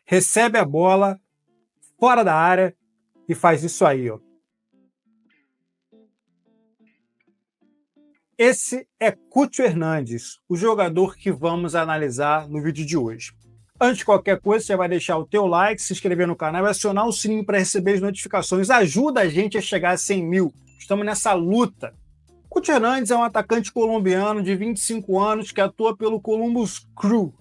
recebe a bola fora da área e faz isso aí, ó. Esse é Cúcio Hernandes, o jogador que vamos analisar no vídeo de hoje. Antes de qualquer coisa, você vai deixar o teu like, se inscrever no canal e acionar o sininho para receber as notificações. Ajuda a gente a chegar a 100 mil. Estamos nessa luta. Cúcio Hernandes é um atacante colombiano de 25 anos que atua pelo Columbus Crew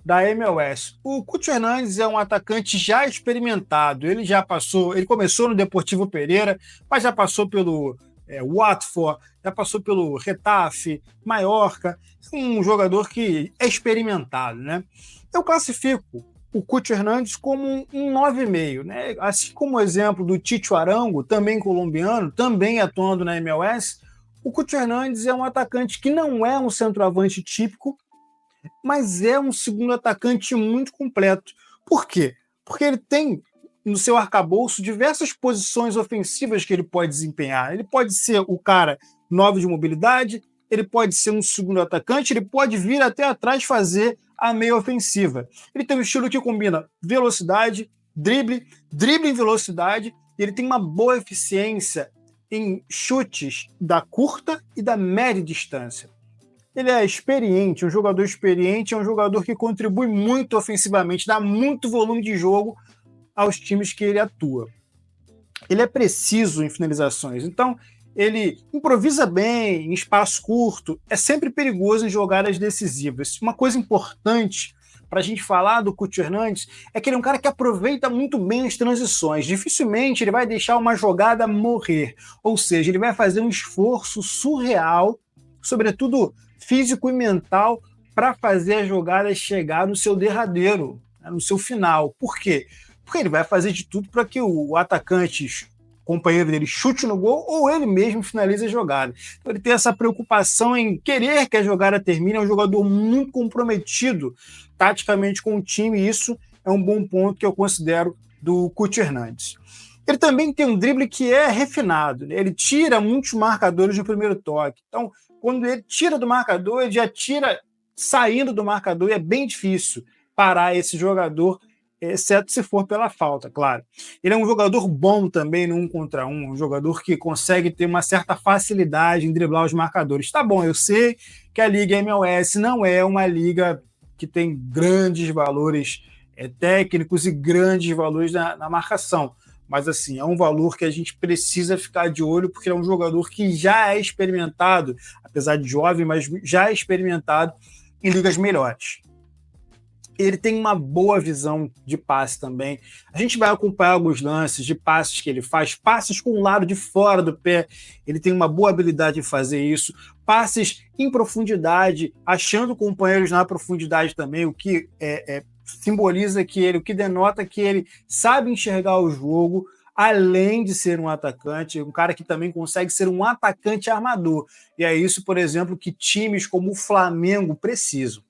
da MLS. O Cúcio Hernandes é um atacante já experimentado. Ele começou no Deportivo Pereira, mas já passou pelo Watford, já passou pelo Retafe, Mallorca. É um jogador que é experimentado, né? Eu classifico o Cúcio Hernandes como um 9,5, né? Assim como o exemplo do Tito Arango, também colombiano, também atuando na MLS, o Cúcio Hernandes é um atacante que não é um centroavante típico, mas é um segundo atacante muito completo. Por quê? Porque ele tem no seu arcabouço diversas posições ofensivas que ele pode desempenhar. Ele pode ser o cara 9 de mobilidade, ele pode ser um segundo atacante, ele pode vir até atrás fazer a meia ofensiva. Ele tem um estilo que combina velocidade, drible em velocidade, e ele tem uma boa eficiência em chutes da curta e da média distância. Ele é experiente, um jogador experiente, é um jogador que contribui muito ofensivamente, dá muito volume de jogo aos times que ele atua. Ele é preciso em finalizações, então ele improvisa bem em espaço curto, é sempre perigoso em jogadas decisivas. Uma coisa importante para a gente falar do Cúcio Hernandes é que ele é um cara que aproveita muito bem as transições. Dificilmente ele vai deixar uma jogada morrer, ou seja, ele vai fazer um esforço surreal, sobretudo físico e mental, para fazer a jogada chegar no seu derradeiro, no seu final. Por quê? Porque ele vai fazer de tudo para que o atacante, companheiro dele, chute no gol ou ele mesmo finalize a jogada. Então ele tem essa preocupação em querer que a jogada termine, é um jogador muito comprometido taticamente com o time, e isso é um bom ponto que eu considero do Cúcio Hernandes. Ele também tem um drible que é refinado, né? Ele tira muitos marcadores no primeiro toque. Então, quando ele tira do marcador, ele já tira saindo do marcador, e é bem difícil parar esse jogador, exceto se for pela falta, claro. Ele é um jogador bom também no 1 contra 1, um jogador que consegue ter uma certa facilidade em driblar os marcadores. Tá bom, eu sei que a Liga MLS não é uma liga que tem grandes valores técnicos e grandes valores na marcação, mas assim, é um valor que a gente precisa ficar de olho, porque é um jogador que já é experimentado, apesar de jovem, mas já é experimentado em ligas melhores. Ele tem uma boa visão de passe também. A gente vai acompanhar alguns lances de passes que ele faz, passes com o lado de fora do pé. Ele tem uma boa habilidade em fazer isso. Passes em profundidade, achando companheiros na profundidade também, o que simboliza que ele, o que denota que ele sabe enxergar o jogo, além de ser um atacante, um cara que também consegue ser um atacante armador. E é isso, por exemplo, que times como o Flamengo precisam.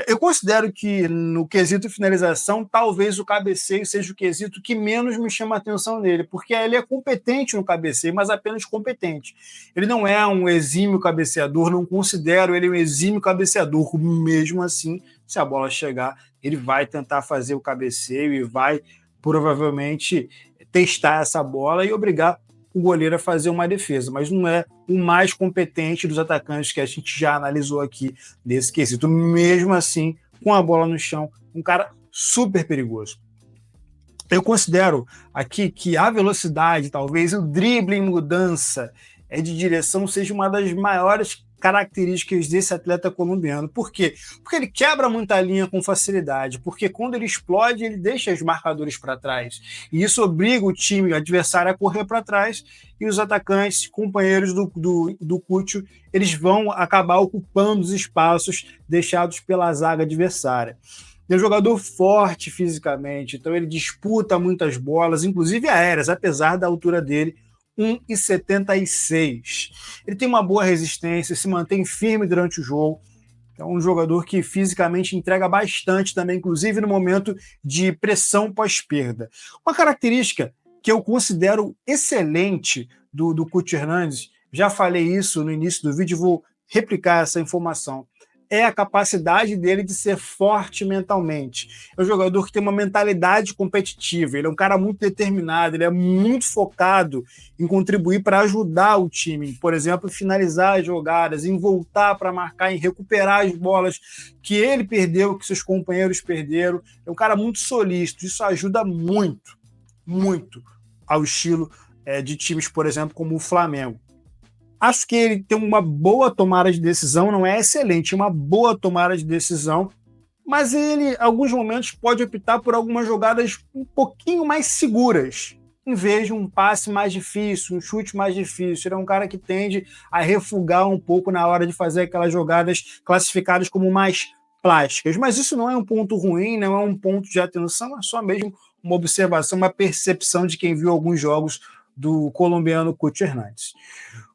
Eu considero que no quesito finalização, talvez o cabeceio seja o quesito que menos me chama a atenção nele, porque ele é competente no cabeceio, mas apenas competente. Ele não é um exímio cabeceador, não considero ele um exímio cabeceador. Mesmo assim, se a bola chegar, ele vai tentar fazer o cabeceio e vai provavelmente testar essa bola e obrigar o goleiro a fazer uma defesa, mas não é o mais competente dos atacantes que a gente já analisou aqui nesse quesito. Mesmo assim, com a bola no chão, um cara super perigoso. Eu considero aqui que a velocidade, talvez o drible em mudança de direção seja uma das maiores características desse atleta colombiano. Por quê? Porque ele quebra muita linha com facilidade, porque quando ele explode, ele deixa os marcadores para trás. E isso obriga o time adversário a correr para trás, e os atacantes, companheiros do Cúcio, eles vão acabar ocupando os espaços deixados pela zaga adversária. Ele é um jogador forte fisicamente, então ele disputa muitas bolas, inclusive aéreas, apesar da altura dele, 1,76. Ele tem uma boa resistência, se mantém firme durante o jogo. É um jogador que fisicamente entrega bastante também, inclusive no momento de pressão pós-perda. Uma característica que eu considero excelente do Cúcio Hernandes, já falei isso no início do vídeo, vou replicar essa informação. é a capacidade dele de ser forte mentalmente. É um jogador que tem uma mentalidade competitiva, ele é um cara muito determinado, ele é muito focado em contribuir para ajudar o time, por exemplo, finalizar as jogadas, em voltar para marcar, em recuperar as bolas que ele perdeu, que seus companheiros perderam. É um cara muito solícito, isso ajuda muito, muito ao estilo de times, por exemplo, como o Flamengo. Acho que ele tem uma boa tomada de decisão, não é excelente, uma boa tomada de decisão, mas ele, em alguns momentos, pode optar por algumas jogadas um pouquinho mais seguras, em vez de um passe mais difícil, um chute mais difícil. Ele é um cara que tende a refugar um pouco na hora de fazer aquelas jogadas classificadas como mais plásticas. Mas isso não é um ponto ruim, não é um ponto de atenção, é só mesmo uma observação, uma percepção de quem viu alguns jogos do colombiano Cuti Hernandez.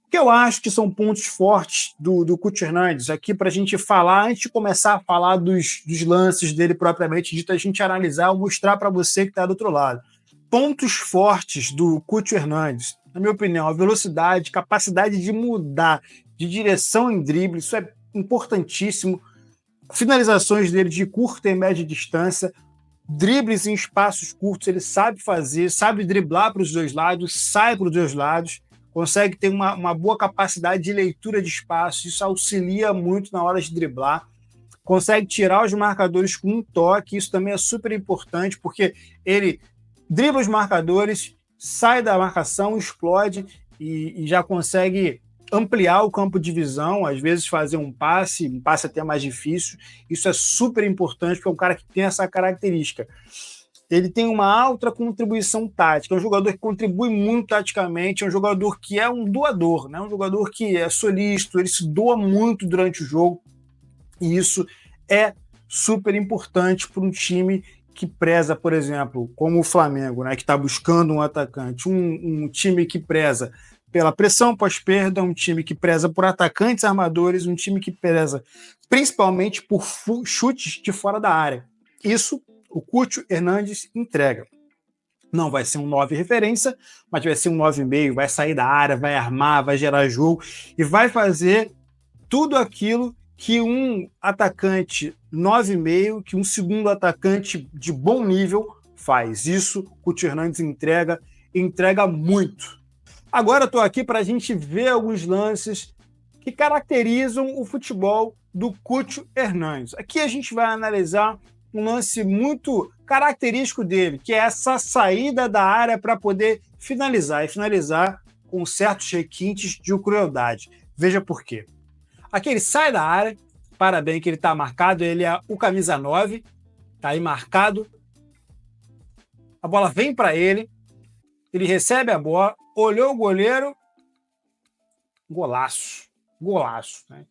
O que eu acho que são pontos fortes do Cuti Hernandez aqui para a gente falar, antes de começar a falar dos lances dele propriamente dito, a gente analisar, mostrar para você que está do outro lado. Pontos fortes do Cuti Hernandez, na minha opinião, a velocidade, capacidade de mudar de direção em drible, isso é importantíssimo. Finalizações dele de curta e média distância, dribles em espaços curtos, ele sabe fazer, sabe driblar para os dois lados, sai para os dois lados, consegue ter uma boa capacidade de leitura de espaço, isso auxilia muito na hora de driblar, consegue tirar os marcadores com um toque, isso também é super importante, porque ele dribla os marcadores, sai da marcação, explode e já consegue ampliar o campo de visão, às vezes fazer um passe até mais difícil, isso é super importante, porque é um cara que tem essa característica. Ele tem uma alta contribuição tática, é um jogador que contribui muito taticamente, é um jogador que é um doador, né? Um jogador que é solícito, ele se doa muito durante o jogo, e isso é super importante para um time que preza, por exemplo, como o Flamengo, né? Que está buscando um atacante, um time que preza pela pressão pós-perda, um time que preza por atacantes armadores, um time que preza principalmente por chutes de fora da área. Isso o Cuti Hernandez entrega. Não vai ser um 9 referência, mas vai ser um 9,5, vai sair da área, vai armar, vai gerar jogo e vai fazer tudo aquilo que um atacante 9,5, que um segundo atacante de bom nível faz. Isso o Cuti Hernandez entrega muito. Agora estou aqui para a gente ver alguns lances que caracterizam o futebol do Cuti Hernandez. Aqui a gente vai analisar um lance muito característico dele, que é essa saída da área para poder finalizar, e finalizar com certos requintes de crueldade. Veja por quê. Aqui ele sai da área, para bem que ele está marcado, ele é o camisa 9, está aí marcado, a bola vem para ele recebe a bola, olhou o goleiro, golaço, né?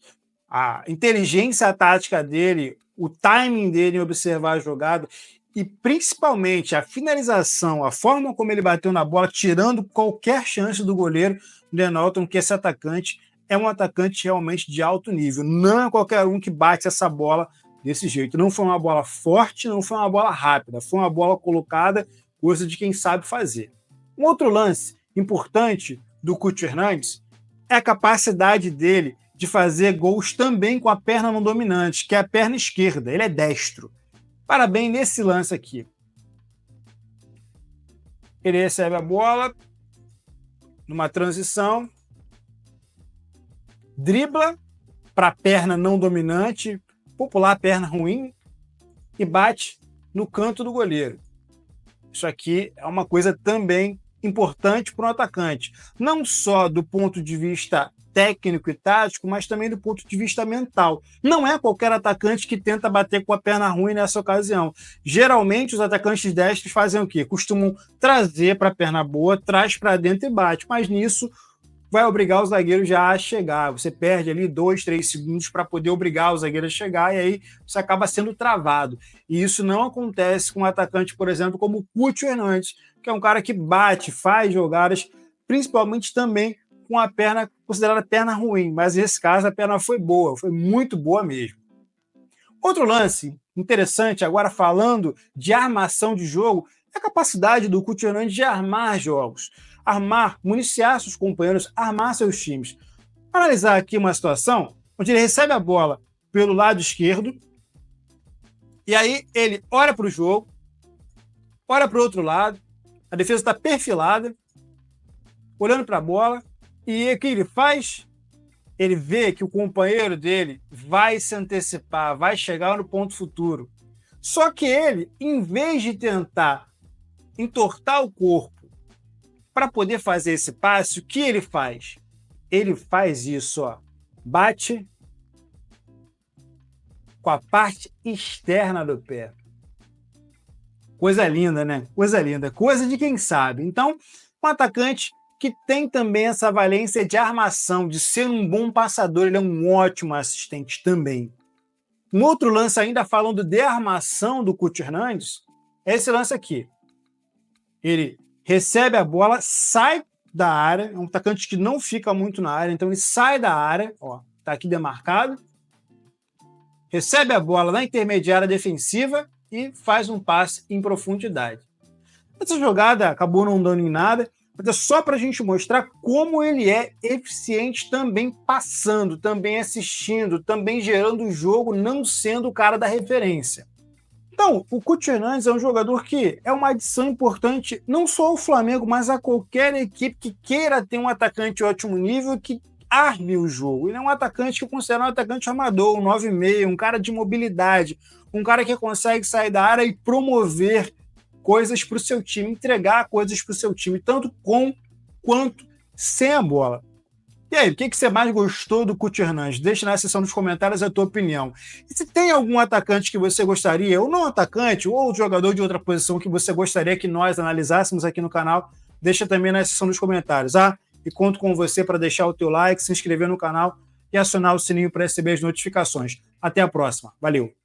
A inteligência tática dele, o timing dele em observar a jogada e principalmente a finalização, a forma como ele bateu na bola, tirando qualquer chance do goleiro, denotam que esse atacante é um atacante realmente de alto nível. Não é qualquer um que bate essa bola desse jeito. Não foi uma bola forte, não foi uma bola rápida, foi uma bola colocada, coisa de quem sabe fazer. Um outro lance importante do Cuti Hernandez é a capacidade dele de fazer gols também com a perna não dominante, que é a perna esquerda. Ele é destro. Parabéns nesse lance aqui. Ele recebe a bola numa transição, dribla para a perna não dominante, popular perna ruim, e bate no canto do goleiro. Isso aqui é uma coisa também importante para um atacante, não só do ponto de vista técnico e tático, mas também do ponto de vista mental. Não é qualquer atacante que tenta bater com a perna ruim nessa ocasião. Geralmente, os atacantes destros fazem o quê? Costumam trazer para a perna boa, traz para dentro e bate, mas nisso vai obrigar o zagueiro já a chegar. Você perde ali 2, 3 segundos para poder obrigar o zagueiro a chegar e aí você acaba sendo travado. E isso não acontece com um atacante, por exemplo, como o Cuti Hernandez, que é um cara que bate, faz jogadas, principalmente também com a perna considerada perna ruim, mas nesse caso a perna foi boa, foi muito boa mesmo. Outro lance interessante, agora falando de armação de jogo, é a capacidade do Cuti Hernandez de armar jogos, municiar seus companheiros, armar seus times. Vou analisar aqui uma situação onde ele recebe a bola pelo lado esquerdo, e aí ele olha para o jogo, olha para o outro lado, a defesa está perfilada, olhando para a bola, e o que ele faz? Ele vê que o companheiro dele vai se antecipar, vai chegar no ponto futuro. Só que ele, em vez de tentar entortar o corpo para poder fazer esse passe, o que ele faz? Ele faz isso, ó, bate com a parte externa do pé. Coisa linda, né? Coisa linda. Coisa de quem sabe. Então, um atacante que tem também essa valência de armação, de ser um bom passador, ele é um ótimo assistente também. Um outro lance ainda falando de armação do Couto Hernandes, é esse lance aqui. Ele recebe a bola, sai da área, é um atacante que não fica muito na área, então ele sai da área, ó, tá aqui demarcado, recebe a bola na intermediária defensiva e faz um passe em profundidade. Essa jogada acabou não dando em nada, mas é só para a gente mostrar como ele é eficiente também passando, também assistindo, também gerando o jogo, não sendo o cara da referência. Então, o Couto Hernandes é um jogador que é uma adição importante não só ao Flamengo, mas a qualquer equipe que queira ter um atacante de ótimo nível que arme o jogo. Ele é um atacante que eu considero um atacante armador, um 9,5, um cara de mobilidade, um cara que consegue sair da área e promover coisas para o seu time, entregar coisas para o seu time, tanto com quanto sem a bola. E aí, o que você mais gostou do Couto Hernandes? Deixa na seção dos comentários a tua opinião. E se tem algum atacante que você gostaria, ou não atacante, ou jogador de outra posição que você gostaria que nós analisássemos aqui no canal, deixa também na seção dos comentários, tá? E conto com você para deixar o teu like, se inscrever no canal e acionar o sininho para receber as notificações. Até a próxima. Valeu!